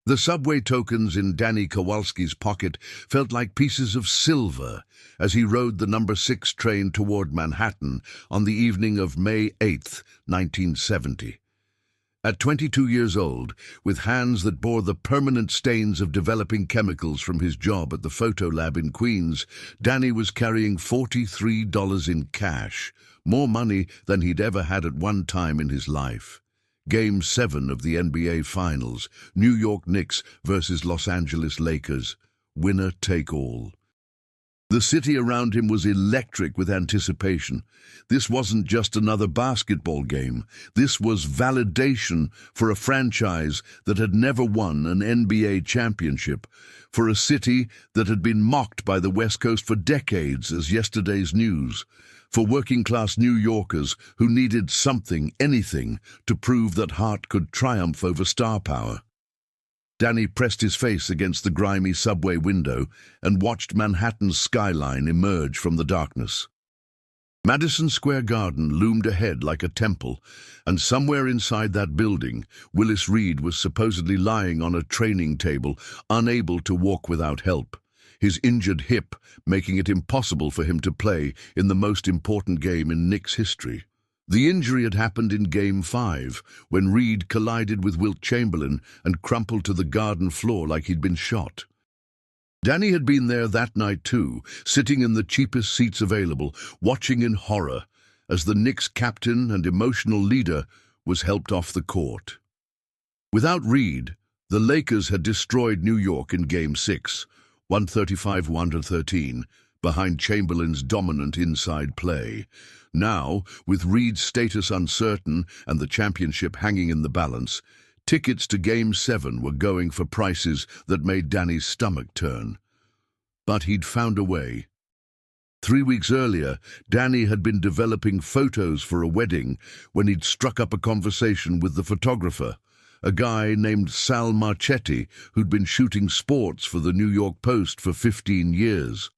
The subway tokens in Danny Kowalski's pocket felt like pieces of silver as he rode the number 6 train toward Manhattan on the evening of May 8th, 1970. At 22 years old, with hands that bore the permanent stains of developing chemicals from his job at the photo lab in Queens, Danny was carrying $43 in cash, more money than he'd ever had at one time in his life. Game 7 of the NBA Finals, New York Knicks versus Los Angeles Lakers. Winner take all. The city around him was electric with anticipation. This wasn't just another basketball game. This was validation for a franchise that had never won an NBA championship, for a city that had been mocked by the West Coast for decades as yesterday's news, for working-class New Yorkers who needed something, anything, to prove that heart could triumph over star power. Danny pressed his face against the grimy subway window and watched Manhattan's skyline emerge from the darkness. Madison Square Garden loomed ahead like a temple, and somewhere inside that building, Willis Reed was supposedly lying on a training table, unable to walk without help, his injured hip making it impossible for him to play in the most important game in Knicks history. The injury had happened in Game 5, when Reed collided with Wilt Chamberlain and crumpled to the Garden floor like he'd been shot. Danny had been there that night too, sitting in the cheapest seats available, watching in horror as the Knicks captain and emotional leader was helped off the court. Without Reed, the Lakers had destroyed New York in Game 6, 135-113, behind Chamberlain's dominant inside play. Now, with Reed's status uncertain and the championship hanging in the balance, tickets to Game 7 were going for prices that made Danny's stomach turn. But he'd found a way. 3 weeks earlier, Danny had been developing photos for a wedding when he'd struck up a conversation with the photographer, a guy named Sal Marchetti who'd been shooting sports for the New York Post for 15 years.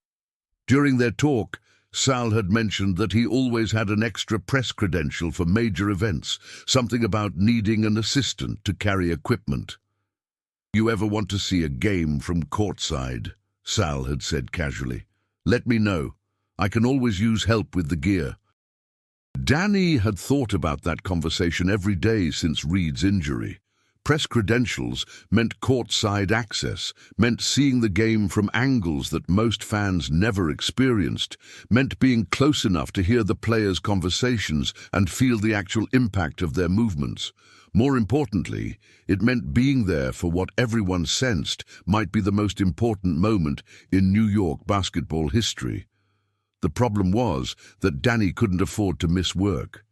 During their talk, Sal had mentioned that he always had an extra press credential for major events, something about needing an assistant to carry equipment. "You ever want to see a game from Courtside?" Sal had said casually. "Let me know. I can always use help with the gear." Danny had thought about that conversation every day since Reed's injury. Press credentials meant courtside access, meant seeing the game from angles that most fans never experienced, meant being close enough to hear the players' conversations and feel the actual impact of their movements. More importantly, it meant being there for what everyone sensed might be the most important moment in New York basketball history. The problem was that Danny couldn't afford to miss work.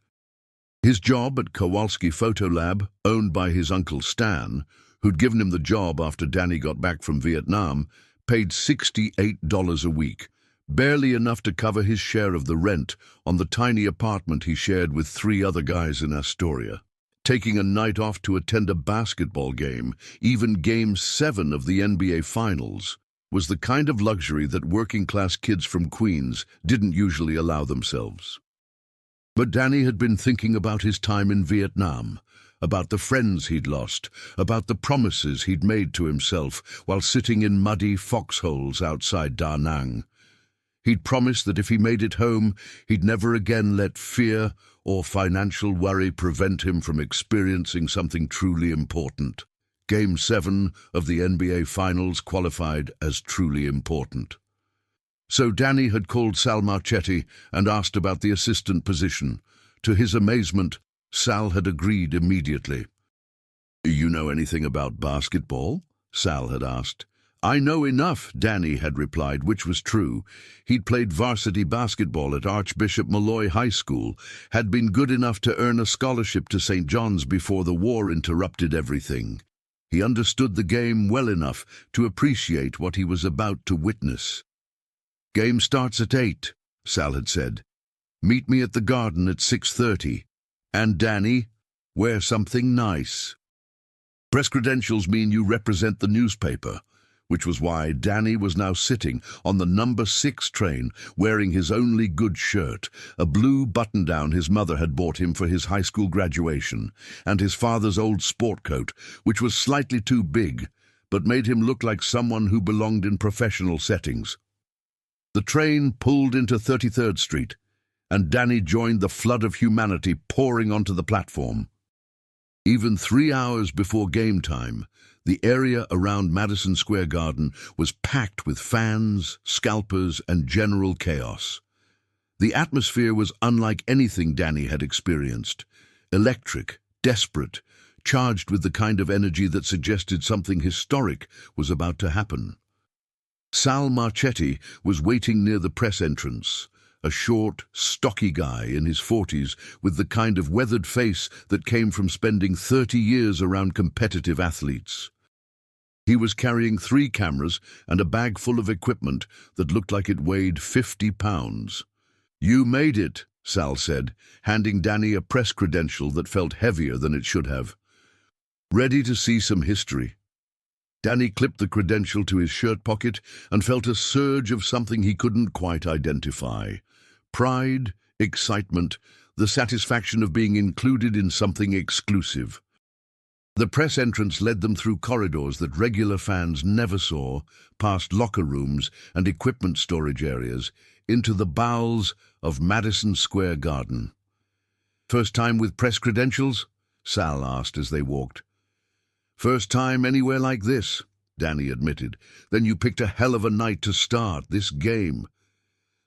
His job at Kowalski Photo Lab, owned by his uncle Stan, who'd given him the job after Danny got back from Vietnam, paid $68 a week, barely enough to cover his share of the rent on the tiny apartment he shared with 3 other guys in Astoria. Taking a night off to attend a basketball game, even Game 7 of the NBA Finals, was the kind of luxury that working-class kids from Queens didn't usually allow themselves. But Danny had been thinking about his time in Vietnam, about the friends he'd lost, about the promises he'd made to himself while sitting in muddy foxholes outside Da Nang. He'd promised that if he made it home, he'd never again let fear or financial worry prevent him from experiencing something truly important. Game 7 of the NBA Finals qualified as truly important. So Danny had called Sal Marchetti and asked about the assistant position. To his amazement, Sal had agreed immediately. "You know anything about basketball?" Sal had asked. "I know enough," Danny had replied, which was true. He'd played varsity basketball at Archbishop Molloy High School, had been good enough to earn a scholarship to St. John's before the war interrupted everything. He understood the game well enough to appreciate what he was about to witness. "Game starts at 8, Sal had said. "Meet me at the Garden at 6:30. And Danny, wear something nice. Press credentials mean you represent the newspaper," which was why Danny was now sitting on the number 6 train wearing his only good shirt, a blue button-down his mother had bought him for his high school graduation, and his father's old sport coat, which was slightly too big, but made him look like someone who belonged in professional settings. The train pulled into 33rd Street, and Danny joined the flood of humanity pouring onto the platform. Even 3 hours before game time, the area around Madison Square Garden was packed with fans, scalpers, and general chaos. The atmosphere was unlike anything Danny had experienced. Electric, desperate, charged with the kind of energy that suggested something historic was about to happen. Sal Marchetti was waiting near the press entrance, a short, stocky guy in his 40s with the kind of weathered face that came from spending 30 years around competitive athletes. He was carrying 3 cameras and a bag full of equipment that looked like it weighed 50 pounds. "You made it," Sal said, handing Danny a press credential that felt heavier than it should have. "Ready to see some history?" Danny clipped the credential to his shirt pocket and felt a surge of something he couldn't quite identify. Pride, excitement, the satisfaction of being included in something exclusive. The press entrance led them through corridors that regular fans never saw, past locker rooms and equipment storage areas, into the bowels of Madison Square Garden. "First time with press credentials?" Sal asked as they walked. "First time anywhere like this," Danny admitted. "Then you picked a hell of a night to start this game."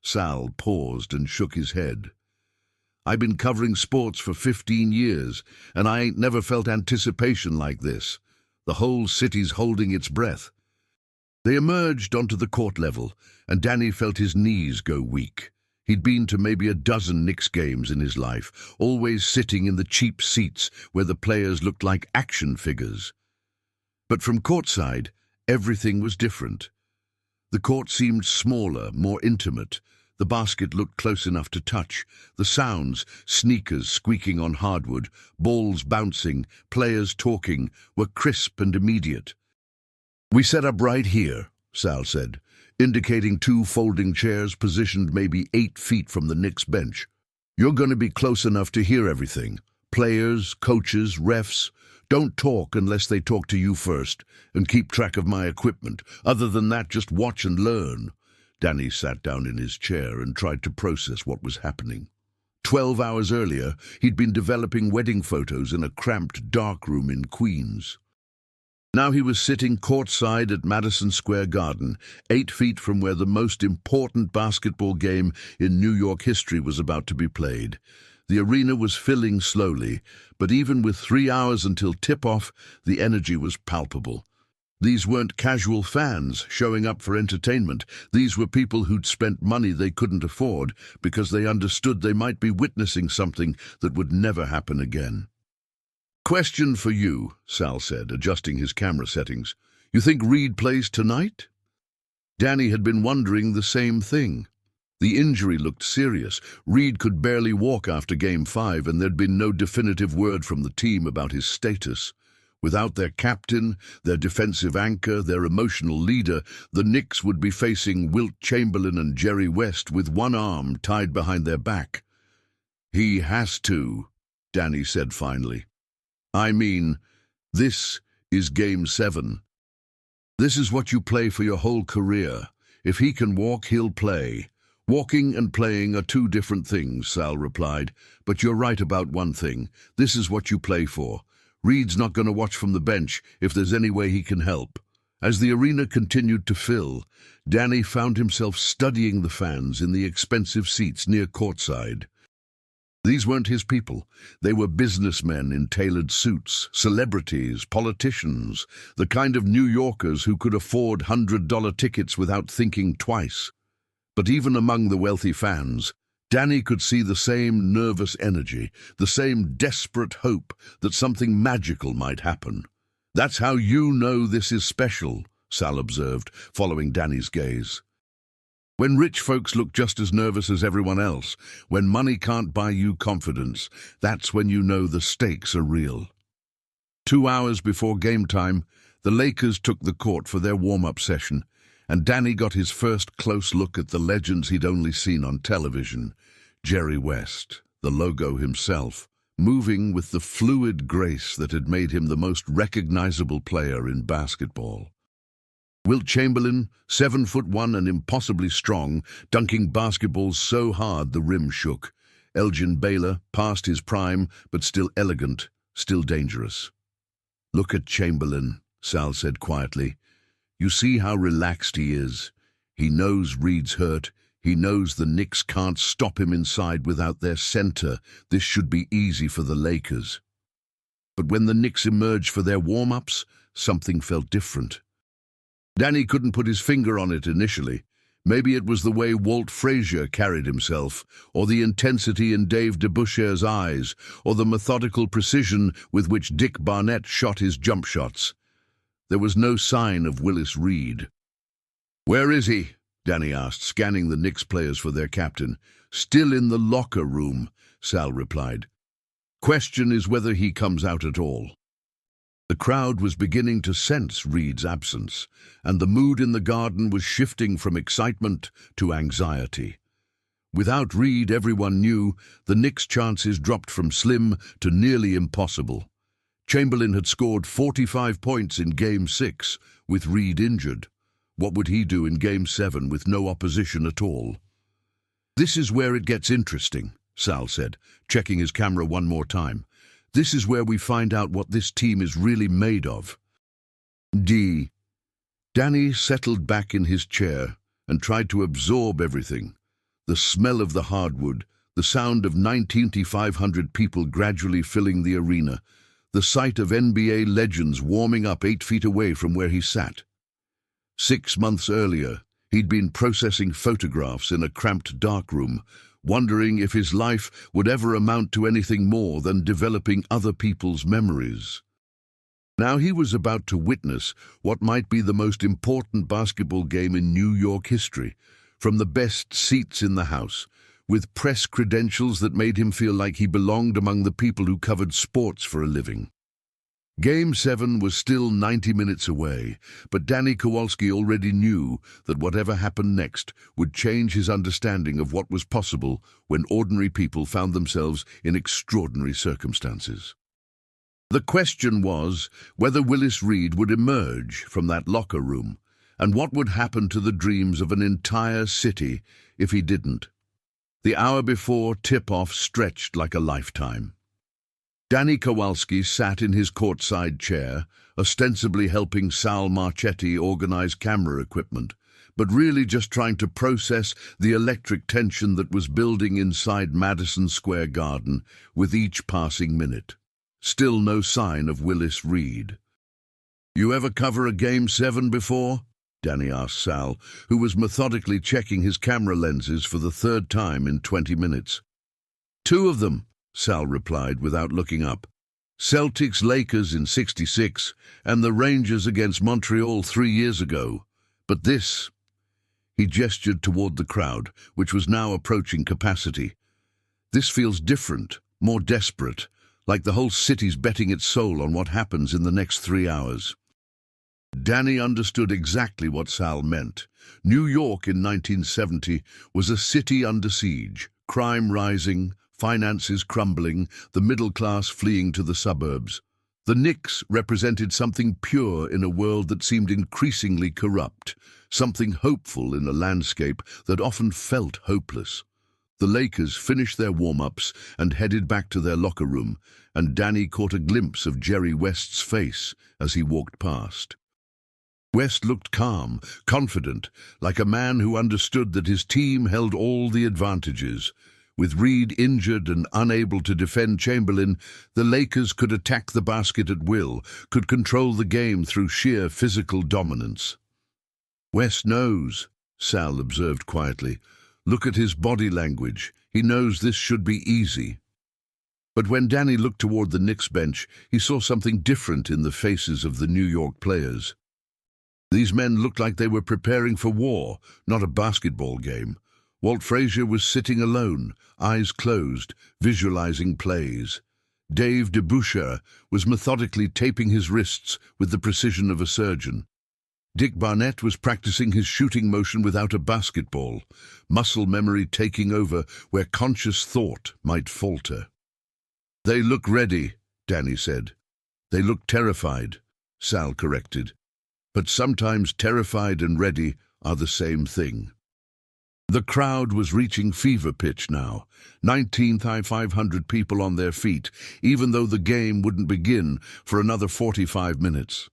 Sal paused and shook his head. "I've been covering sports for 15 years, and I ain't never felt anticipation like this. The whole city's holding its breath." They emerged onto the court level, and Danny felt his knees go weak. He'd been to maybe a dozen Knicks games in his life, always sitting in the cheap seats where the players looked like action figures. But from courtside, everything was different. The court seemed smaller, more intimate. The basket looked close enough to touch. The sounds, sneakers squeaking on hardwood, balls bouncing, players talking, were crisp and immediate. "We set up right here," Sal said, indicating 2 folding chairs positioned maybe 8 feet from the Knicks bench. "You're going to be close enough to hear everything. Players, coaches, refs. Don't talk unless they talk to you first, and keep track of my equipment. Other than that, just watch and learn." Danny sat down in his chair and tried to process what was happening. 12 hours earlier, he'd been developing wedding photos in a cramped dark room in Queens. Now he was sitting courtside at Madison Square Garden, 8 feet from where the most important basketball game in New York history was about to be played. The arena was filling slowly, but even with 3 hours until tip-off, the energy was palpable. These weren't casual fans showing up for entertainment. These were people who'd spent money they couldn't afford because they understood they might be witnessing something that would never happen again. "Question for you," Sal said, adjusting his camera settings. "You think Reed plays tonight?" Danny had been wondering the same thing. The injury looked serious. Reed could barely walk after Game 5, and there'd been no definitive word from the team about his status. Without their captain, their defensive anchor, their emotional leader, the Knicks would be facing Wilt Chamberlain and Jerry West with one arm tied behind their back. "He has to," Danny said finally. "I mean, this is Game 7. This is what you play for your whole career. If he can walk, he'll play." "Walking and playing are 2 different things," Sal replied. "But you're right about one thing. This is what you play for. Reed's not going to watch from the bench if there's any way he can help." As the arena continued to fill, Danny found himself studying the fans in the expensive seats near courtside. These weren't his people. They were businessmen in tailored suits, celebrities, politicians, the kind of New Yorkers who could afford $100 tickets without thinking twice. But even among the wealthy fans, Danny could see the same nervous energy, the same desperate hope that something magical might happen. "That's how you know this is special," Sal observed, following Danny's gaze. "When rich folks look just as nervous as everyone else, when money can't buy you confidence, that's when you know the stakes are real." 2 hours before game time, the Lakers took the court for their warm-up session, and Danny got his first close look at the legends he'd only seen on television. Jerry West, the logo himself, moving with the fluid grace that had made him the most recognizable player in basketball. Wilt Chamberlain, 7'1" and impossibly strong, dunking basketballs so hard the rim shook. Elgin Baylor, past his prime, but still elegant, still dangerous. "Look at Chamberlain," Sal said quietly. "You see how relaxed he is. He knows Reed's hurt. He knows the Knicks can't stop him inside without their center. This should be easy for the Lakers." But when the Knicks emerged for their warm-ups, something felt different. Danny couldn't put his finger on it initially. Maybe it was the way Walt Frazier carried himself, or the intensity in Dave DeBusschere's eyes, or the methodical precision with which Dick Barnett shot his jump shots. There was no sign of Willis Reed. "Where is he?" Danny asked, scanning the Knicks players for their captain. "Still in the locker room," Sal replied. "Question is whether he comes out at all." The crowd was beginning to sense Reed's absence, and the mood in the Garden was shifting from excitement to anxiety. Without Reed, everyone knew, the Knicks' chances dropped from slim to nearly impossible. Chamberlain had scored 45 points in Game 6, with Reed injured. What would he do in Game 7 with no opposition at all? "This is where it gets interesting," Sal said, checking his camera one more time. "This is where we find out what this team is really made of." Danny settled back in his chair and tried to absorb everything. The smell of the hardwood, the sound of 9,500 people gradually filling the arena, the sight of NBA legends warming up 8 feet away from where he sat. 6 months earlier, he'd been processing photographs in a cramped darkroom, wondering if his life would ever amount to anything more than developing other people's memories. Now he was about to witness what might be the most important basketball game in New York history, from the best seats in the house, with press credentials that made him feel like he belonged among the people who covered sports for a living. Game 7 was still 90 minutes away, but Danny Kowalski already knew that whatever happened next would change his understanding of what was possible when ordinary people found themselves in extraordinary circumstances. The question was whether Willis Reed would emerge from that locker room, and what would happen to the dreams of an entire city if he didn't. The hour before tip-off stretched like a lifetime. Danny Kowalski sat in his courtside chair, ostensibly helping Sal Marchetti organize camera equipment, but really just trying to process the electric tension that was building inside Madison Square Garden with each passing minute. Still no sign of Willis Reed. "You ever cover a Game 7 before?" Danny asked Sal, who was methodically checking his camera lenses for the 3rd time in 20 minutes. "2 of them," Sal replied without looking up. "Celtics-Lakers in '66 and the Rangers against Montreal 3 years ago. But this—" He gestured toward the crowd, which was now approaching capacity. "This feels different, more desperate, like the whole city's betting its soul on what happens in the next 3 hours." Danny understood exactly what Sal meant. New York in 1970 was a city under siege, crime rising, finances crumbling, the middle class fleeing to the suburbs. The Knicks represented something pure in a world that seemed increasingly corrupt, something hopeful in a landscape that often felt hopeless. The Lakers finished their warm-ups and headed back to their locker room, and Danny caught a glimpse of Jerry West's face as he walked past. West looked calm, confident, like a man who understood that his team held all the advantages. With Reed injured and unable to defend Chamberlain, the Lakers could attack the basket at will, could control the game through sheer physical dominance. "West knows," Sal observed quietly. "Look at his body language. He knows this should be easy." But when Danny looked toward the Knicks bench, he saw something different in the faces of the New York players. These men looked like they were preparing for war, not a basketball game. Walt Frazier was sitting alone, eyes closed, visualizing plays. Dave DeBusschere was methodically taping his wrists with the precision of a surgeon. Dick Barnett was practicing his shooting motion without a basketball, muscle memory taking over where conscious thought might falter. They look ready, Danny said. They look terrified, Sal corrected. But sometimes terrified and ready are the same thing. The crowd was reaching fever pitch now, 19,500 people on their feet, even though the game wouldn't begin for another 45 minutes.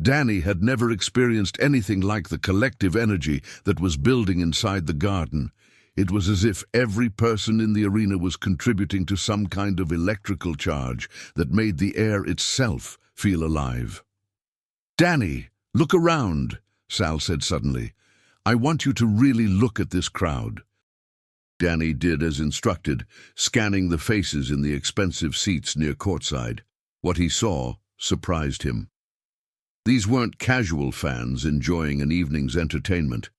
Danny had never experienced anything like the collective energy that was building inside the garden. It was as if every person in the arena was contributing to some kind of electrical charge that made the air itself feel alive. "Danny, look around," Sal said suddenly. "I want you to really look at this crowd." Danny did as instructed, scanning the faces in the expensive seats near Courtside. What he saw surprised him. These weren't casual fans enjoying an evening's entertainment.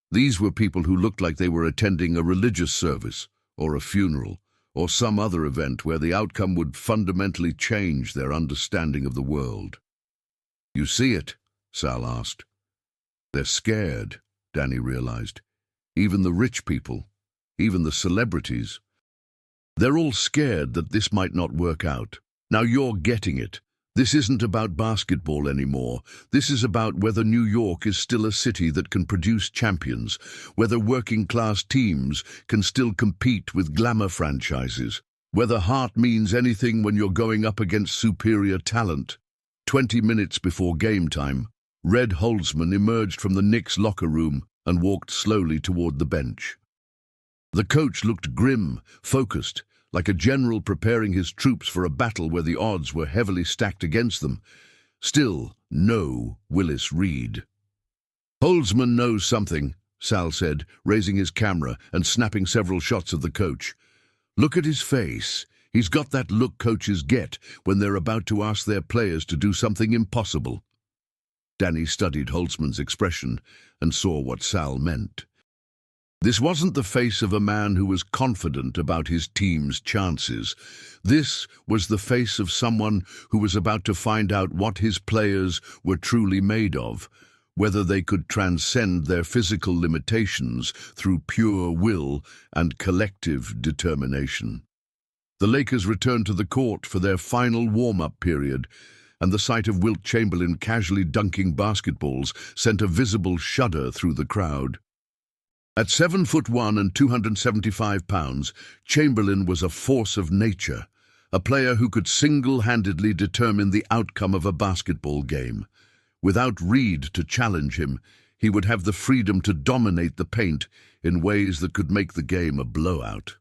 These were people who looked like they were attending a religious service, or a funeral, or some other event where the outcome would fundamentally change their understanding of the world. "You see it?" Sal asked. "They're scared," Danny realized. "Even the rich people, even the celebrities. They're all scared that this might not work out. Now you're getting it. This isn't about basketball anymore. This is about whether New York is still a city that can produce champions, whether working-class teams can still compete with glamour franchises, whether heart means anything when you're going up against superior talent." 20 minutes before game time, Red Holzman emerged from the Knicks' locker room and walked slowly toward the bench. The coach looked grim, focused, like a general preparing his troops for a battle where the odds were heavily stacked against them. Still, no Willis Reed. "Holzman knows something," Sal said, raising his camera and snapping several shots of the coach. "Look at his face. He's got that look coaches get when they're about to ask their players to do something impossible." Danny studied Holzman's expression and saw what Sal meant. This wasn't the face of a man who was confident about his team's chances. This was the face of someone who was about to find out what his players were truly made of, whether they could transcend their physical limitations through pure will and collective determination. The Lakers returned to the court for their final warm-up period, and the sight of Wilt Chamberlain casually dunking basketballs sent a visible shudder through the crowd. At 7'1" and 275 pounds, Chamberlain was a force of nature, a player who could single-handedly determine the outcome of a basketball game. Without Reed to challenge him, he would have the freedom to dominate the paint in ways that could make the game a blowout.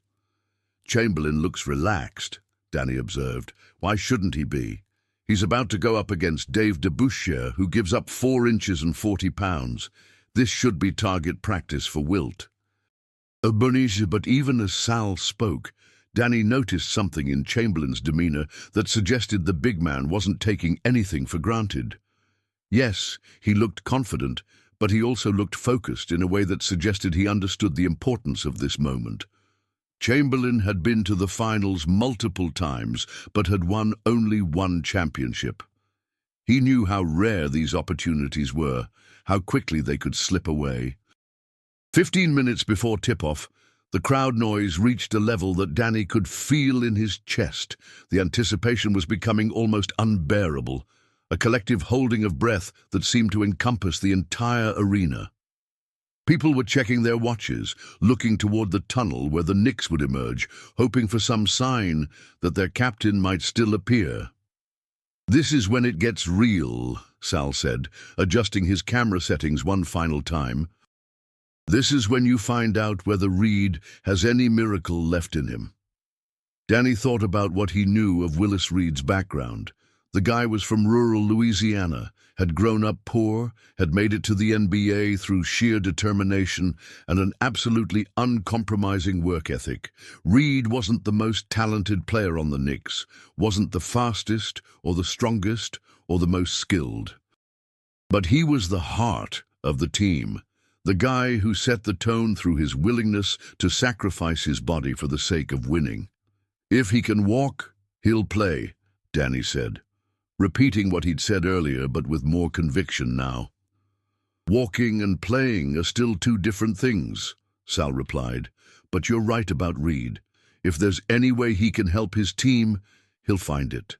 "Chamberlain looks relaxed," Danny observed. "Why shouldn't he be? He's about to go up against Dave DeBusschere, who gives up 4 inches and 40 pounds. This should be target practice for Wilt." But even as Sal spoke, Danny noticed something in Chamberlain's demeanor that suggested the big man wasn't taking anything for granted. Yes, he looked confident, but he also looked focused in a way that suggested he understood the importance of this moment. Chamberlain had been to the finals multiple times, but had won only one championship. He knew how rare these opportunities were, how quickly they could slip away. 15 minutes before tip-off, the crowd noise reached a level that Danny could feel in his chest. The anticipation was becoming almost unbearable, a collective holding of breath that seemed to encompass the entire arena. People were checking their watches, looking toward the tunnel where the Knicks would emerge, hoping for some sign that their captain might still appear. "This is when it gets real," Sal said, adjusting his camera settings one final time. "This is when you find out whether Reed has any miracle left in him." Danny thought about what he knew of Willis Reed's background. The guy was from rural Louisiana, had grown up poor, had made it to the NBA through sheer determination and an absolutely uncompromising work ethic. Reed wasn't the most talented player on the Knicks, wasn't the fastest or the strongest or the most skilled. But he was the heart of the team, the guy who set the tone through his willingness to sacrifice his body for the sake of winning. "If he can walk, he'll play," Danny said, repeating what he'd said earlier but with more conviction now. "Walking and playing are still two different things," Sal replied, "but you're right about Reed. If there's any way he can help his team, he'll find it.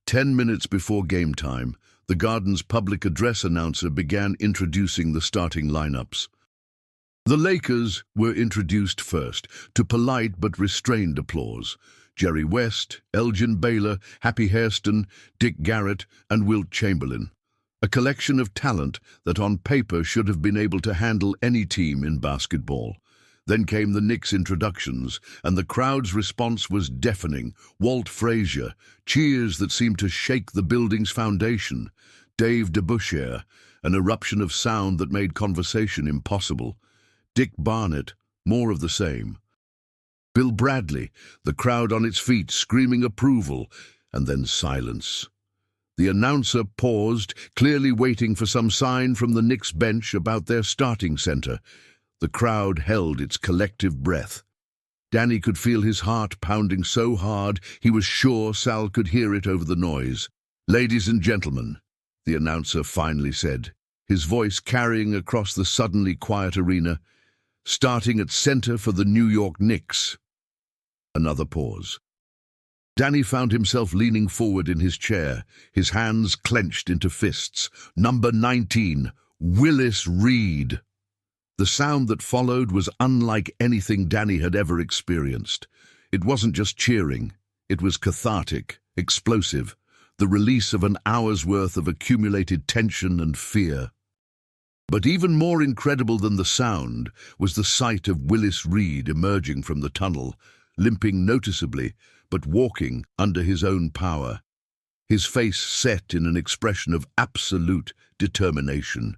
10 minutes before game time, the Garden's public address announcer began introducing the starting lineups. The Lakers were introduced first, to polite but restrained applause. Jerry West, Elgin Baylor, Happy Hairston, Dick Garrett, and Wilt Chamberlain. A collection of talent that on paper should have been able to handle any team in basketball. Then came the Knicks' introductions, and the crowd's response was deafening. Walt Frazier, cheers that seemed to shake the building's foundation. Dave DeBusschere, an eruption of sound that made conversation impossible. Dick Barnett, more of the same. Bill Bradley, the crowd on its feet screaming approval, and then silence. The announcer paused, clearly waiting for some sign from the Knicks bench about their starting center. The crowd held its collective breath. Danny could feel his heart pounding so hard he was sure Sal could hear it over the noise. "Ladies and gentlemen," the announcer finally said, his voice carrying across the suddenly quiet arena, "starting at center for the New York Knicks." Another pause. Danny found himself leaning forward in his chair, his hands clenched into fists. Number 19, Willis Reed. The sound that followed was unlike anything Danny had ever experienced. It wasn't just cheering. It was cathartic, explosive, the release of an hour's worth of accumulated tension and fear. But even more incredible than the sound was the sight of Willis Reed emerging from the tunnel, limping noticeably, but walking under his own power, his face set in an expression of absolute determination.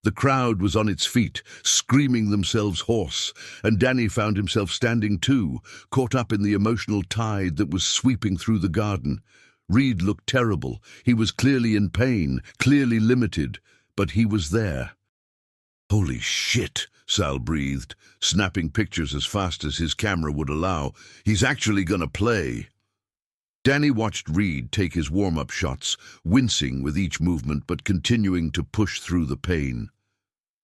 The crowd was on its feet, screaming themselves hoarse, and Danny found himself standing too, caught up in the emotional tide that was sweeping through the Garden. Reed looked terrible. He was clearly in pain, clearly limited, but he was there. "Holy shit," Sal breathed, snapping pictures as fast as his camera would allow. "He's actually gonna play." Danny watched Reed take his warm-up shots, wincing with each movement but continuing to push through the pain.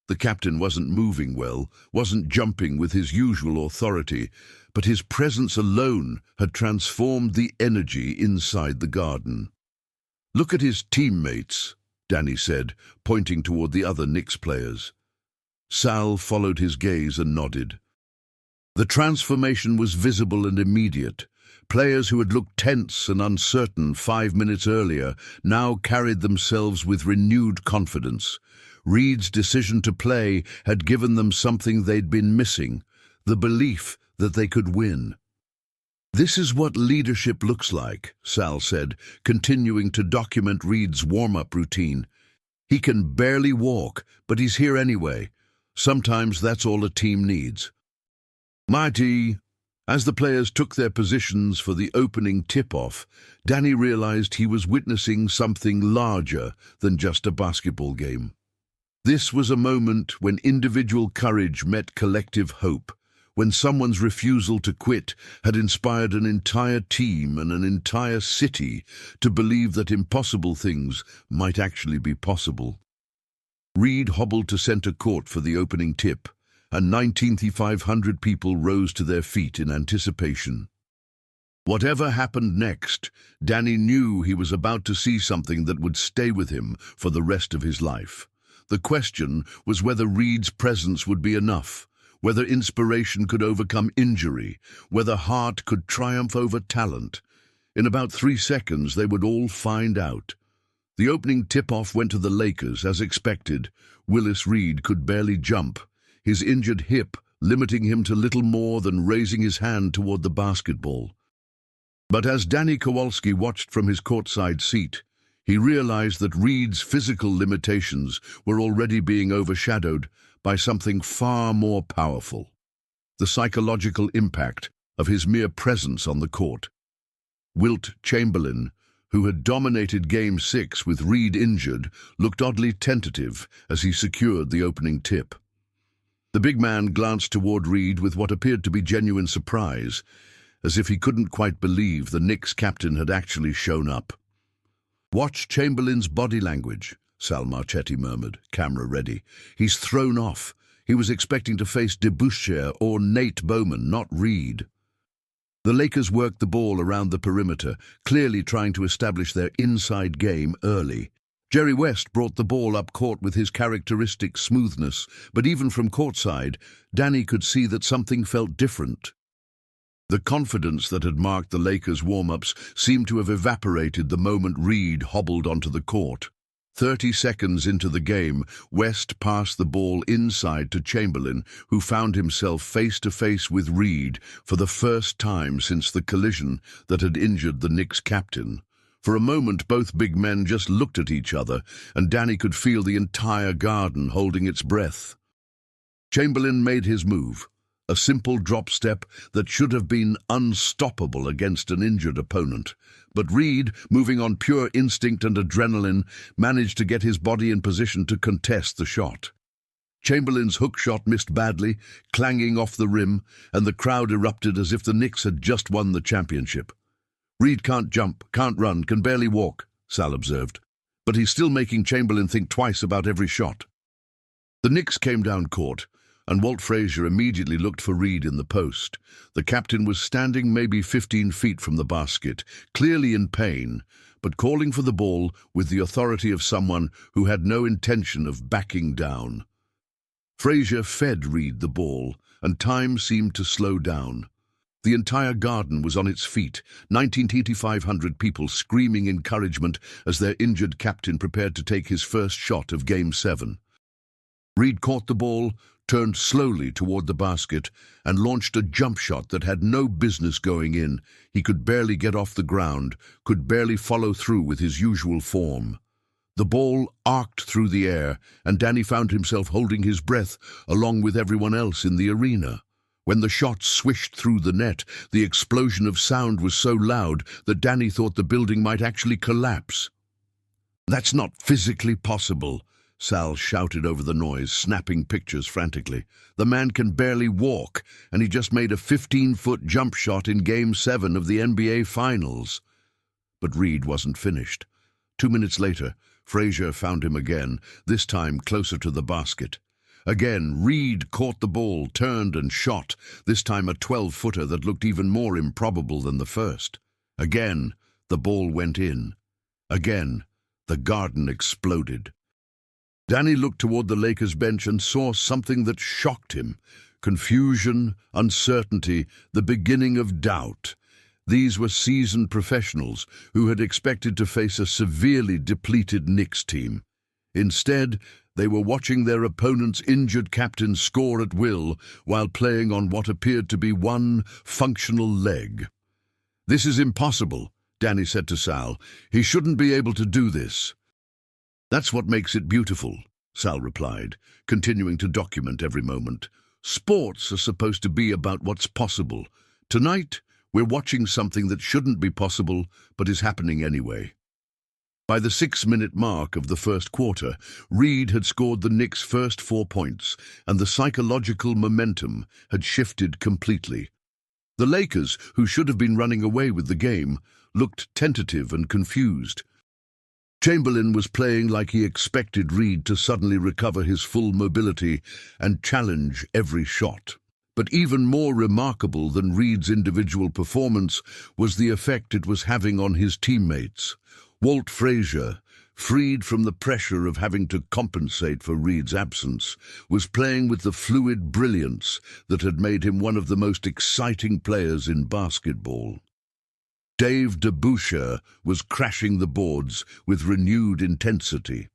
The captain wasn't moving well, wasn't jumping with his usual authority, but his presence alone had transformed the energy inside the Garden. "Look at his teammates," Danny said, pointing toward the other Knicks players. Sal followed his gaze and nodded. The transformation was visible and immediate. Players who had looked tense and uncertain 5 minutes earlier now carried themselves with renewed confidence. Reed's decision to play had given them something they'd been missing, the belief that they could win. "This is what leadership looks like," Sal said, continuing to document Reed's warm-up routine. "He can barely walk, but he's here anyway. Sometimes that's all a team needs." "Mighty." As the players took their positions for the opening tip-off, Danny realized he was witnessing something larger than just a basketball game. This was a moment when individual courage met collective hope, when someone's refusal to quit had inspired an entire team and an entire city to believe that impossible things might actually be possible. Reed hobbled to center court for the opening tip, and 19,500 people rose to their feet in anticipation. Whatever happened next, Danny knew he was about to see something that would stay with him for the rest of his life. The question was whether Reed's presence would be enough, whether inspiration could overcome injury, whether heart could triumph over talent. In about 3 seconds, they would all find out. The opening tip-off went to the Lakers, as expected. Willis Reed could barely jump, his injured hip limiting him to little more than raising his hand toward the basketball. But as Danny Kowalski watched from his courtside seat, he realized that Reed's physical limitations were already being overshadowed by something far more powerful: the psychological impact of his mere presence on the court. Wilt Chamberlain, who had dominated Game 6 with Reed injured, looked oddly tentative as he secured the opening tip. The big man glanced toward Reed with what appeared to be genuine surprise, as if he couldn't quite believe the Knicks captain had actually shown up. "Watch Chamberlain's body language," Sal Marchetti murmured, camera ready. "He's thrown off. He was expecting to face DeBusschere or Nate Bowman, not Reed." The Lakers worked the ball around the perimeter, clearly trying to establish their inside game early. Jerry West brought the ball up court with his characteristic smoothness, but even from courtside, Danny could see that something felt different. The confidence that had marked the Lakers' warm-ups seemed to have evaporated the moment Reed hobbled onto the court. 30 seconds into the game, West passed the ball inside to Chamberlain, who found himself face-to-face with Reed for the first time since the collision that had injured the Knicks captain. For a moment, both big men just looked at each other, and Danny could feel the entire garden holding its breath. Chamberlain made his move, a simple drop step that should have been unstoppable against an injured opponent. But Reed, moving on pure instinct and adrenaline, managed to get his body in position to contest the shot. Chamberlain's hook shot missed badly, clanging off the rim, and the crowd erupted as if the Knicks had just won the championship. "Reed can't jump, can't run, can barely walk," Sal observed. "But he's still making Chamberlain think twice about every shot." The Knicks came down court, and Walt Frazier immediately looked for Reed in the post. The captain was standing maybe 15 feet from the basket, clearly in pain, but calling for the ball with the authority of someone who had no intention of backing down. Frazier fed Reed the ball, and time seemed to slow down. The entire garden was on its feet, 2,500 people screaming encouragement as their injured captain prepared to take his first shot of Game 7. Reed caught the ball, turned slowly toward the basket, and launched a jump shot that had no business going in. He could barely get off the ground, could barely follow through with his usual form. The ball arced through the air, and Danny found himself holding his breath along with everyone else in the arena. When the shot swished through the net, the explosion of sound was so loud that Danny thought the building might actually collapse. "That's not physically possible," Sal shouted over the noise, snapping pictures frantically. "The man can barely walk, and he just made a 15-foot jump shot in Game 7 of the NBA Finals." But Reed wasn't finished. 2 minutes later, Frazier found him again, this time closer to the basket. Again, Reed caught the ball, turned and shot, this time a 12-footer that looked even more improbable than the first. Again, the ball went in. Again, the garden exploded. Danny looked toward the Lakers bench and saw something that shocked him. Confusion, uncertainty, the beginning of doubt. These were seasoned professionals who had expected to face a severely depleted Knicks team. Instead, they were watching their opponent's injured captain score at will while playing on what appeared to be one functional leg. "This is impossible," Danny said to Sal. "He shouldn't be able to do this." "That's what makes it beautiful," Sal replied, continuing to document every moment. "Sports are supposed to be about what's possible. Tonight, we're watching something that shouldn't be possible, but is happening anyway." By the 6-minute mark of the first quarter, Reed had scored the Knicks' first 4 points, and the psychological momentum had shifted completely. The Lakers, who should have been running away with the game, looked tentative and confused. Chamberlain was playing like he expected Reed to suddenly recover his full mobility and challenge every shot. But even more remarkable than Reed's individual performance was the effect it was having on his teammates. Walt Frazier, freed from the pressure of having to compensate for Reed's absence, was playing with the fluid brilliance that had made him one of the most exciting players in basketball. Dave DeBusschere was crashing the boards with renewed intensity.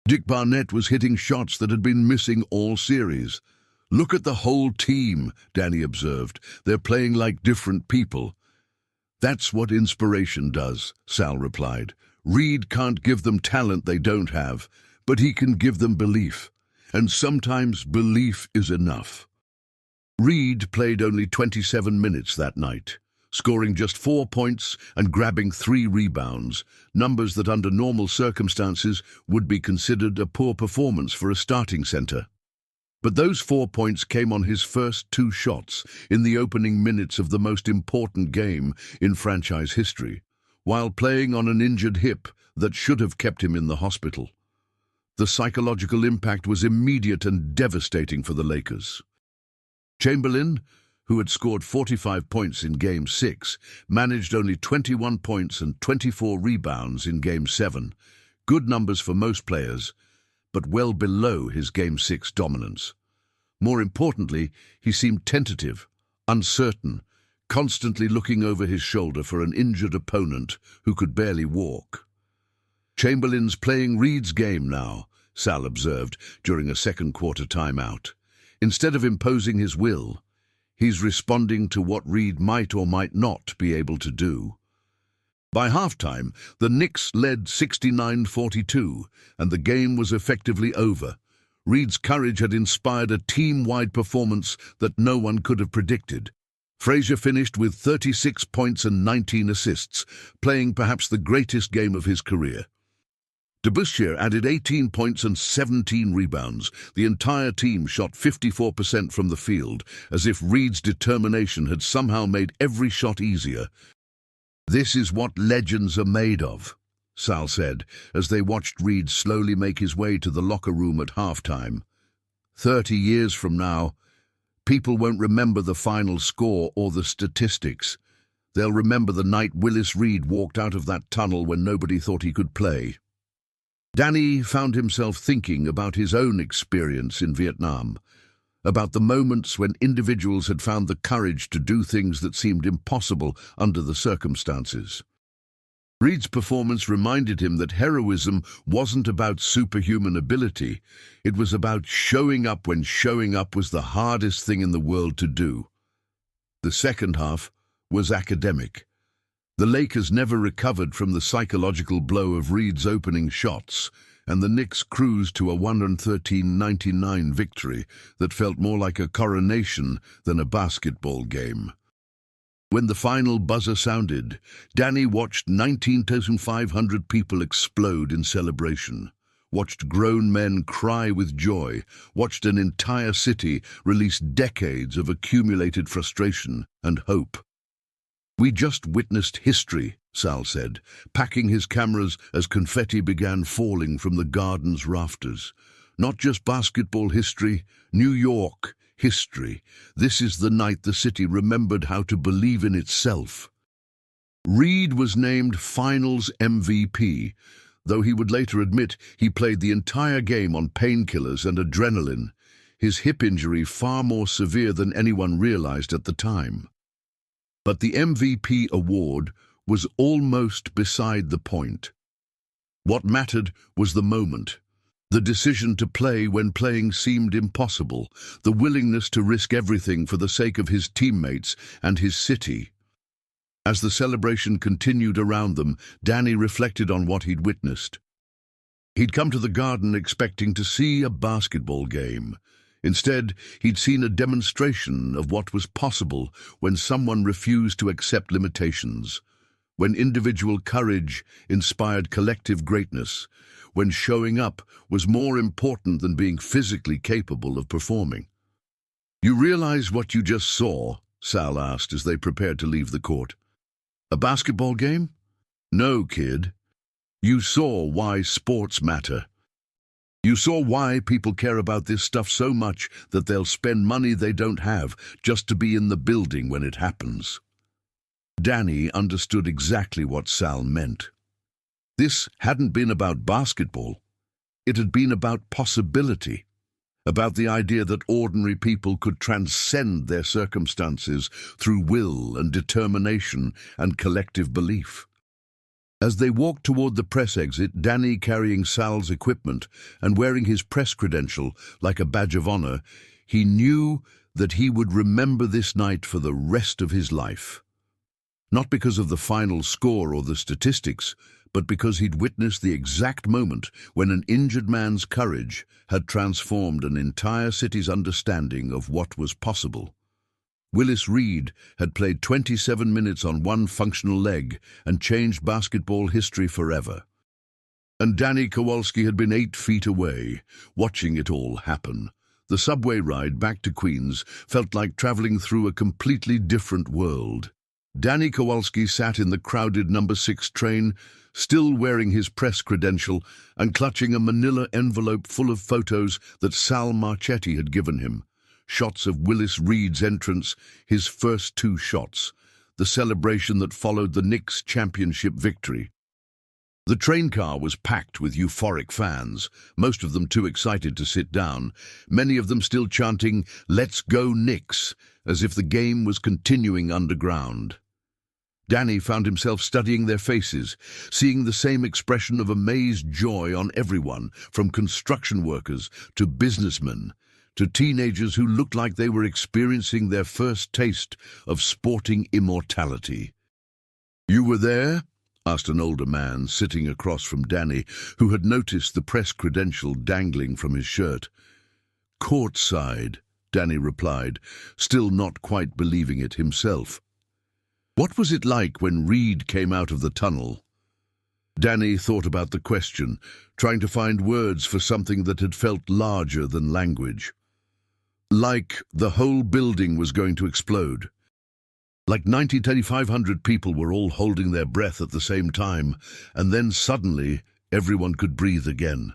Dick Barnett was hitting shots that had been missing all series. "Look at the whole team," Danny observed. "They're playing like different people." "That's what inspiration does," Sal replied. "Reed can't give them talent they don't have, but he can give them belief. And sometimes belief is enough." Reed played only 27 minutes that night, scoring just 4 points and grabbing 3 rebounds, numbers that under normal circumstances would be considered a poor performance for a starting center. But those 4 points came on his first 2 shots in the opening minutes of the most important game in franchise history, while playing on an injured hip that should have kept him in the hospital. The psychological impact was immediate and devastating for the Lakers. Chamberlain, who had scored 45 points in Game 6, managed only 21 points and 24 rebounds in Game 7. Good numbers for most players, but well below his Game 6 dominance. More importantly, he seemed tentative, uncertain, constantly looking over his shoulder for an injured opponent who could barely walk. "Chamberlain's playing Reed's game now," Sal observed during a second-quarter timeout. "Instead of imposing his will, he's responding to what Reed might or might not be able to do." By halftime, the Knicks led 69-42, and the game was effectively over. Reed's courage had inspired a team-wide performance that no one could have predicted. Frazier finished with 36 points and 19 assists, playing perhaps the greatest game of his career. DeBusschere added 18 points and 17 rebounds. The entire team shot 54% from the field, as if Reed's determination had somehow made every shot easier. "This is what legends are made of," Sal said, as they watched Reed slowly make his way to the locker room at halftime. 30 years from now, people won't remember the final score or the statistics. They'll remember the night Willis Reed walked out of that tunnel when nobody thought he could play. Danny found himself thinking about his own experience in Vietnam, about the moments when individuals had found the courage to do things that seemed impossible under the circumstances. Reed's performance reminded him that heroism wasn't about superhuman ability. It was about showing up when showing up was the hardest thing in the world to do. The second half was academic. The Lakers never recovered from the psychological blow of Reed's opening shots, and the Knicks cruised to a 113-99 victory that felt more like a coronation than a basketball game. When the final buzzer sounded, Danny watched 19,500 people explode in celebration, watched grown men cry with joy, watched an entire city release decades of accumulated frustration and hope. "We just witnessed history," Sal said, packing his cameras as confetti began falling from the garden's rafters. "Not just basketball history, New York history. This is the night the city remembered how to believe in itself." Reed was named Finals MVP, though he would later admit he played the entire game on painkillers and adrenaline, his hip injury far more severe than anyone realized at the time. But the MVP award was almost beside the point. What mattered was the moment. The decision to play when playing seemed impossible, the willingness to risk everything for the sake of his teammates and his city. As the celebration continued around them, Danny reflected on what he'd witnessed. He'd come to the Garden expecting to see a basketball game. Instead, he'd seen a demonstration of what was possible when someone refused to accept limitations, when individual courage inspired collective greatness, when showing up was more important than being physically capable of performing. "You realize what you just saw?" Sal asked as they prepared to leave the court. "A basketball game? No, kid. You saw why sports matter. You saw why people care about this stuff so much that they'll spend money they don't have just to be in the building when it happens." Danny understood exactly what Sal meant. This hadn't been about basketball. It had been about possibility, about the idea that ordinary people could transcend their circumstances through will and determination and collective belief. As they walked toward the press exit, Danny carrying Sal's equipment and wearing his press credential like a badge of honor, he knew that he would remember this night for the rest of his life. Not because of the final score or the statistics, but because he'd witnessed the exact moment when an injured man's courage had transformed an entire city's understanding of what was possible. Willis Reed had played 27 minutes on one functional leg and changed basketball history forever. And Danny Kowalski had been 8 feet away, watching it all happen. The subway ride back to Queens felt like traveling through a completely different world. Danny Kowalski sat in the crowded number 6 train, still wearing his press credential and clutching a manila envelope full of photos that Sal Marchetti had given him. shots of Willis Reed's entrance, his first 2 shots, the celebration that followed the Knicks' championship victory. The train car was packed with euphoric fans, most of them too excited to sit down, many of them still chanting, "Let's go Knicks," as if the game was continuing underground. Danny found himself studying their faces, seeing the same expression of amazed joy on everyone, from construction workers to businessmen, to teenagers who looked like they were experiencing their first taste of sporting immortality. "You were there?" asked an older man sitting across from Danny, who had noticed the press credential dangling from his shirt. "Courtside," Danny replied, still not quite believing it himself. What was it like when Reed came out of the tunnel? Danny thought about the question, trying to find words for something that had felt larger than language. Like the whole building was going to explode. Like 2,500 people were all holding their breath at the same time, and then suddenly everyone could breathe again.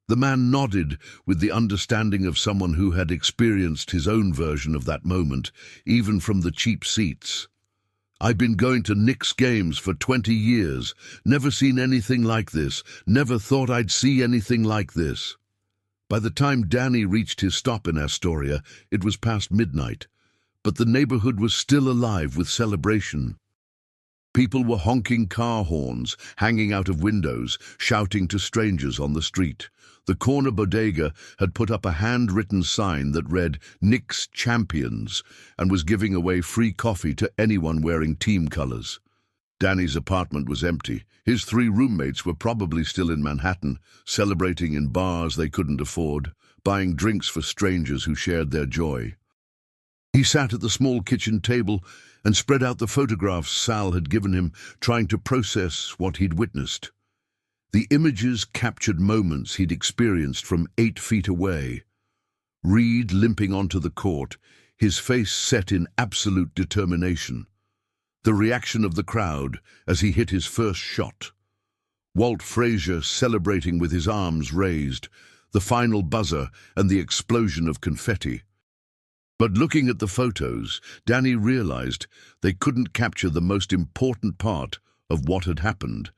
The man nodded with the understanding of someone who had experienced his own version of that moment, even from the cheap seats. "I've been going to Knicks games for 20 years, never seen anything like this, never thought I'd see anything like this." By the time Danny reached his stop in Astoria, it was past midnight, but the neighborhood was still alive with celebration. People were honking car horns, hanging out of windows, shouting to strangers on the street. The corner bodega had put up a handwritten sign that read "Knicks Champions" and was giving away free coffee to anyone wearing team colors. Danny's apartment was empty. His 3 roommates were probably still in Manhattan, celebrating in bars they couldn't afford, buying drinks for strangers who shared their joy. He sat at the small kitchen table and spread out the photographs Sal had given him, trying to process what he'd witnessed. The images captured moments he'd experienced from 8 feet away. Reed limping onto the court, his face set in absolute determination. The reaction of the crowd as he hit his first shot. Walt Frazier celebrating with his arms raised, the final buzzer and the explosion of confetti. But looking at the photos, Danny realized they couldn't capture the most important part of what had happened: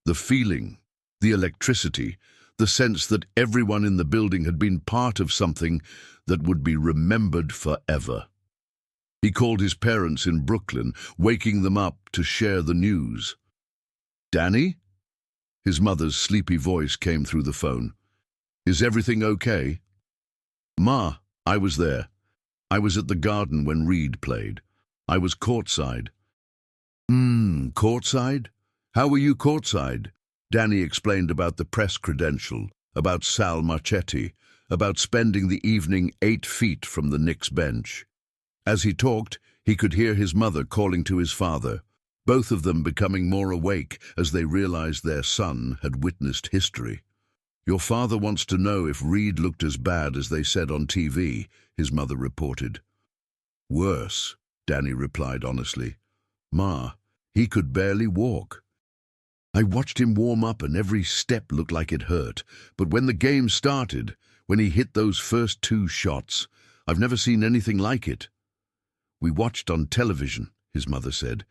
the feeling, the electricity, the sense that everyone in the building had been part of something that would be remembered forever. He called his parents in Brooklyn, waking them up to share the news. "Danny?" His mother's sleepy voice came through the phone. "Is everything okay?" "Ma, I was there. I was at the Garden when Reed played. I was courtside." Courtside? How were you courtside?" Danny explained about the press credential, about Sal Marchetti, about spending the evening 8 feet from the Knicks bench. As he talked, he could hear his mother calling to his father, both of them becoming more awake as they realized their son had witnessed history. "Your father wants to know if Reed looked as bad as they said on TV, his mother reported. "Worse," Danny replied honestly. "Ma, he could barely walk. I watched him warm up and every step looked like it hurt, but when the game started, when he hit those first 2 shots, I've never seen anything like it." "We watched on television," his mother said.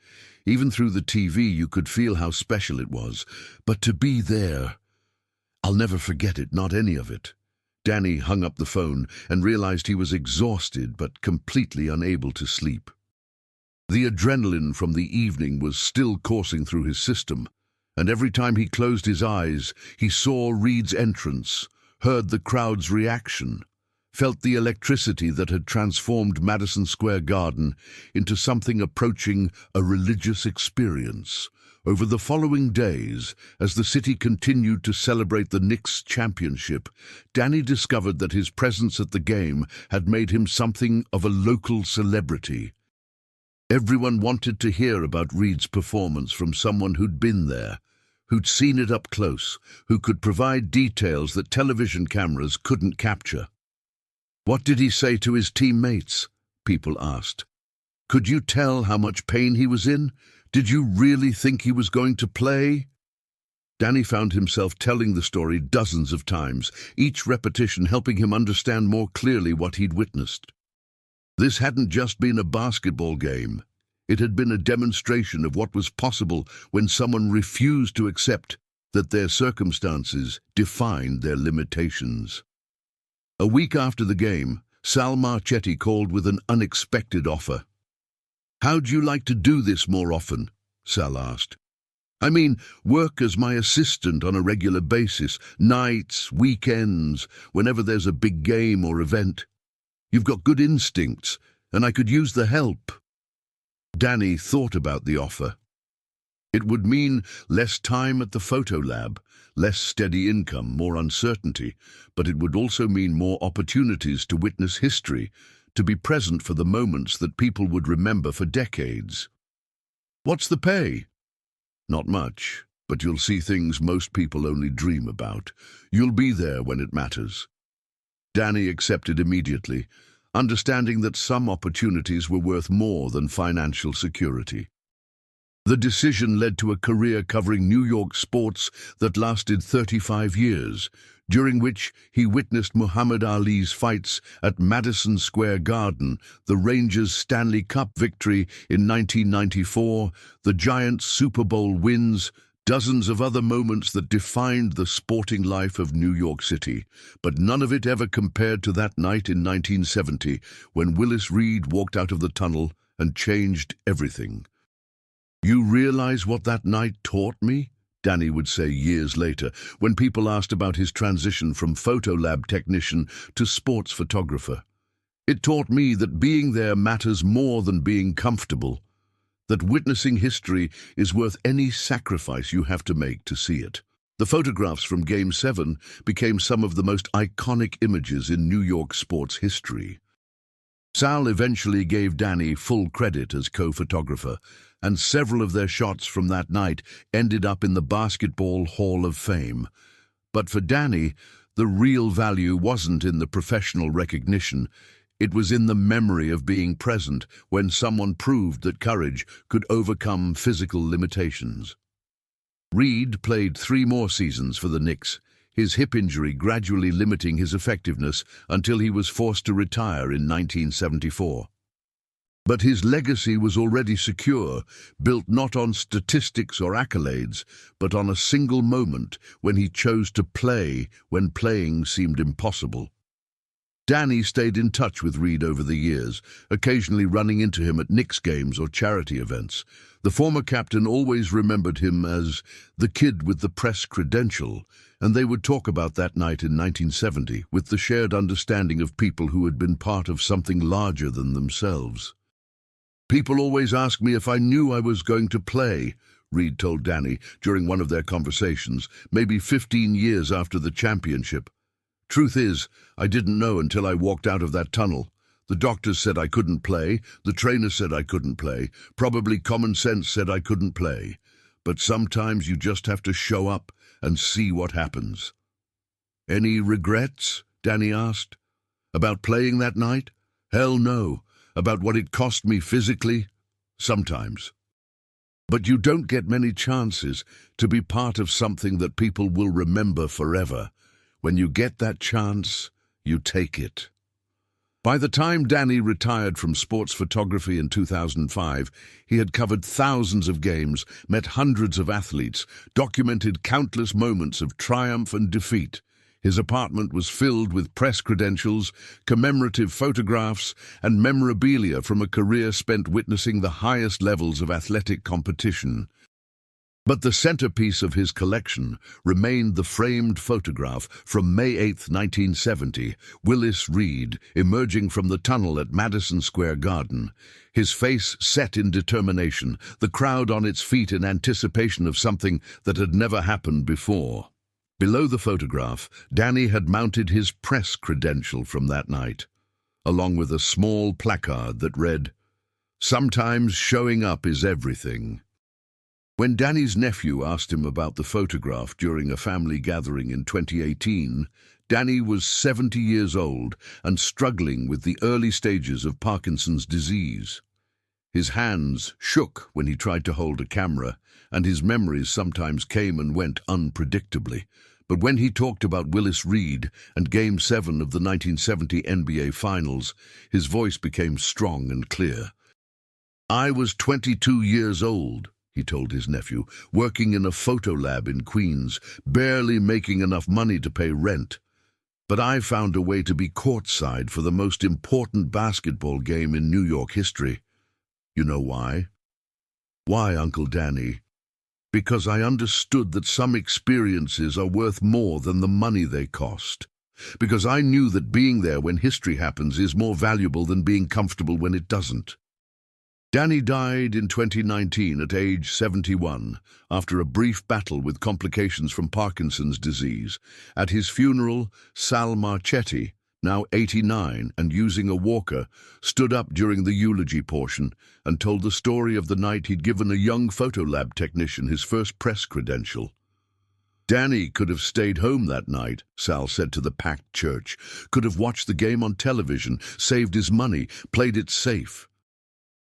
"Even through the TV you could feel how special it was, but to be there, I'll never forget it, not any of it." Danny hung up the phone and realized he was exhausted but completely unable to sleep. The adrenaline from the evening was still coursing through his system, and every time he closed his eyes, he saw Reed's entrance, heard the crowd's reaction, felt the electricity that had transformed Madison Square Garden into something approaching a religious experience. Over the following days, as the city continued to celebrate the Knicks' championship, Danny discovered that his presence at the game had made him something of a local celebrity. Everyone wanted to hear about Reed's performance from someone who'd been there, who'd seen it up close, who could provide details that television cameras couldn't capture. "What did he say to his teammates?" people asked. "Could you tell how much pain he was in? Did you really think he was going to play?" Danny found himself telling the story dozens of times, each repetition helping him understand more clearly what he'd witnessed. This hadn't just been a basketball game. It had been a demonstration of what was possible when someone refused to accept that their circumstances defined their limitations. A week after the game, Sal Marchetti called with an unexpected offer. "How'd you like to do this more often?" Sal asked. "I mean, work as my assistant on a regular basis, nights, weekends, whenever there's a big game or event. You've got good instincts, and I could use the help." Danny thought about the offer. It would mean less time at the photo lab, less steady income, more uncertainty, but it would also mean more opportunities to witness history, to be present for the moments that people would remember for decades. "What's the pay?" "Not much, but you'll see things most people only dream about. You'll be there when it matters." Danny accepted immediately, understanding that some opportunities were worth more than financial security. The decision led to a career covering New York sports that lasted 35 years, during which he witnessed Muhammad Ali's fights at Madison Square Garden, the Rangers' Stanley Cup victory in 1994, the Giants' Super Bowl wins, dozens of other moments that defined the sporting life of New York City, but none of it ever compared to that night in 1970 when Willis Reed walked out of the tunnel and changed everything. "You realize what that night taught me?" Danny would say years later, when people asked about his transition from photo lab technician to sports photographer. "It taught me that being there matters more than being comfortable, that witnessing history is worth any sacrifice you have to make to see it." The photographs from Game 7 became some of the most iconic images in New York sports history. Sal eventually gave Danny full credit as co-photographer, and several of their shots from that night ended up in the Basketball Hall of Fame. But for Danny, the real value wasn't in the professional recognition. It was in the memory of being present when someone proved that courage could overcome physical limitations. Reed played 3 more seasons for the Knicks, his hip injury gradually limiting his effectiveness until he was forced to retire in 1974. But his legacy was already secure, built not on statistics or accolades, but on a single moment when he chose to play when playing seemed impossible. Danny stayed in touch with Reed over the years, occasionally running into him at Knicks games or charity events. The former captain always remembered him as the kid with the press credential, and they would talk about that night in 1970 with the shared understanding of people who had been part of something larger than themselves. "People always ask me if I knew I was going to play," Reed told Danny during one of their conversations, maybe 15 years after the championship. "Truth is, I didn't know until I walked out of that tunnel. The doctors said I couldn't play, the trainer said I couldn't play, probably common sense said I couldn't play. But sometimes you just have to show up and see what happens." "Any regrets?" Danny asked. "About playing that night? Hell no. About what it cost me physically? Sometimes. But you don't get many chances to be part of something that people will remember forever. When you get that chance, you take it." By the time Danny retired from sports photography in 2005, he had covered thousands of games, met hundreds of athletes, documented countless moments of triumph and defeat. His apartment was filled with press credentials, commemorative photographs, and memorabilia from a career spent witnessing the highest levels of athletic competition. But the centerpiece of his collection remained the framed photograph from May 8, 1970, Willis Reed emerging from the tunnel at Madison Square Garden, his face set in determination, the crowd on its feet in anticipation of something that had never happened before. Below the photograph, Danny had mounted his press credential from that night, along with a small placard that read, "Sometimes showing up is everything." When Danny's nephew asked him about the photograph during a family gathering in 2018, Danny was 70 years old and struggling with the early stages of Parkinson's disease. His hands shook when he tried to hold a camera, and his memories sometimes came and went unpredictably. But when he talked about Willis Reed and Game 7 of the 1970 NBA Finals, his voice became strong and clear. "I was 22 years old," he told his nephew, "working in a photo lab in Queens, barely making enough money to pay rent. But I found a way to be courtside for the most important basketball game in New York history. You know why?" "Why, Uncle Danny?" "Because I understood that some experiences are worth more than the money they cost. Because I knew that being there when history happens is more valuable than being comfortable when it doesn't." Danny died in 2019 at age 71 after a brief battle with complications from Parkinson's disease. At his funeral, Sal Marchetti, now 89 and using a walker, stood up during the eulogy portion and told the story of the night he'd given a young photolab technician his first press credential. "Danny could have stayed home that night," Sal said to the packed church, "could have watched the game on television, saved his money, played it safe.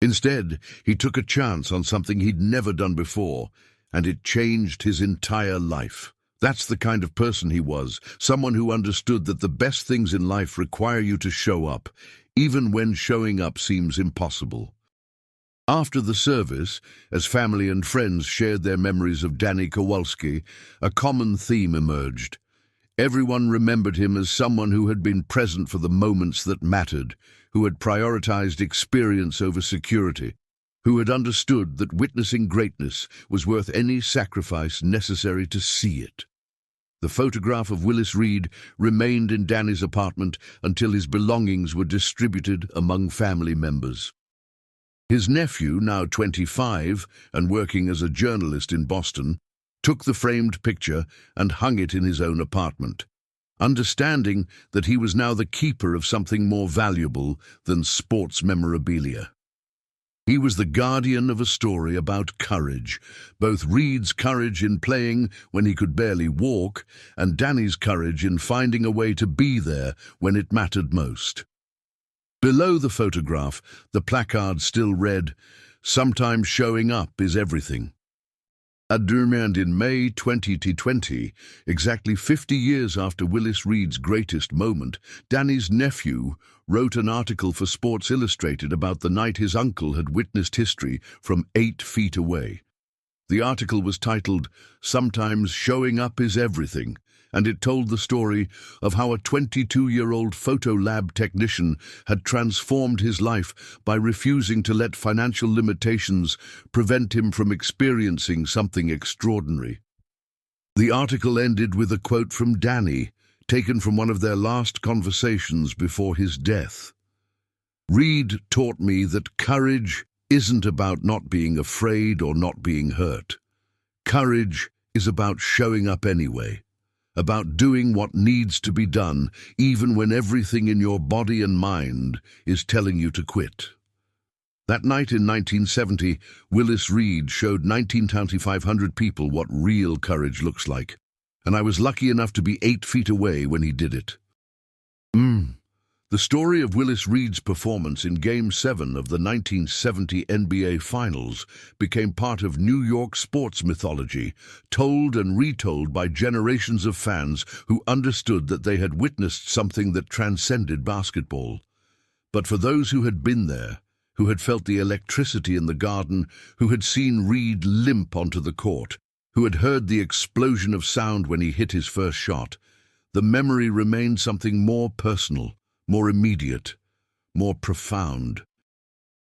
Instead, he took a chance on something he'd never done before, and it changed his entire life." That's the kind of person he was, someone who understood that the best things in life require you to show up, even when showing up seems impossible. After the service, as family and friends shared their memories of Danny Kowalski, a common theme emerged. Everyone remembered him as someone who had been present for the moments that mattered, who had prioritized experience over security, who had understood that witnessing greatness was worth any sacrifice necessary to see it. The photograph of Willis Reed remained in Danny's apartment until his belongings were distributed among family members. His nephew, now 25 and working as a journalist in Boston, took the framed picture and hung it in his own apartment, understanding that he was now the keeper of something more valuable than sports memorabilia. He was the guardian of a story about courage, both Reed's courage in playing when he could barely walk, and Danny's courage in finding a way to be there when it mattered most. Below the photograph, the placard still read, "Sometimes showing up is everything." And in May 2020, exactly 50 years after Willis Reed's greatest moment, Danny's nephew wrote an article for Sports Illustrated about the night his uncle had witnessed history from 8 feet away. The article was titled, "Sometimes Showing Up is Everything," and it told the story of how a 22-year-old photo lab technician had transformed his life by refusing to let financial limitations prevent him from experiencing something extraordinary. The article ended with a quote from Danny, taken from one of their last conversations before his death. "Reed taught me that courage isn't about not being afraid or not being hurt. Courage is about showing up anyway, about doing what needs to be done, even when everything in your body and mind is telling you to quit." That night in 1970, Willis Reed showed 19,500 people what real courage looks like, and I was lucky enough to be 8 feet away when he did it. The story of Willis Reed's performance in Game 7 of the 1970 NBA Finals became part of New York sports mythology, told and retold by generations of fans who understood that they had witnessed something that transcended basketball. But for those who had been there, who had felt the electricity in the Garden, who had seen Reed limp onto the court, who had heard the explosion of sound when he hit his first shot, the memory remained something more personal, more immediate, more profound.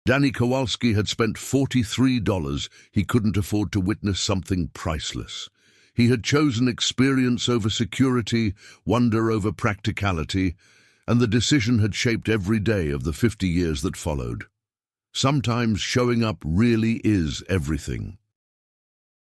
Danny Kowalski had spent $43 he couldn't afford to witness something priceless. He had chosen experience over security, wonder over practicality, and the decision had shaped every day of the 50 years that followed. Sometimes showing up really is everything.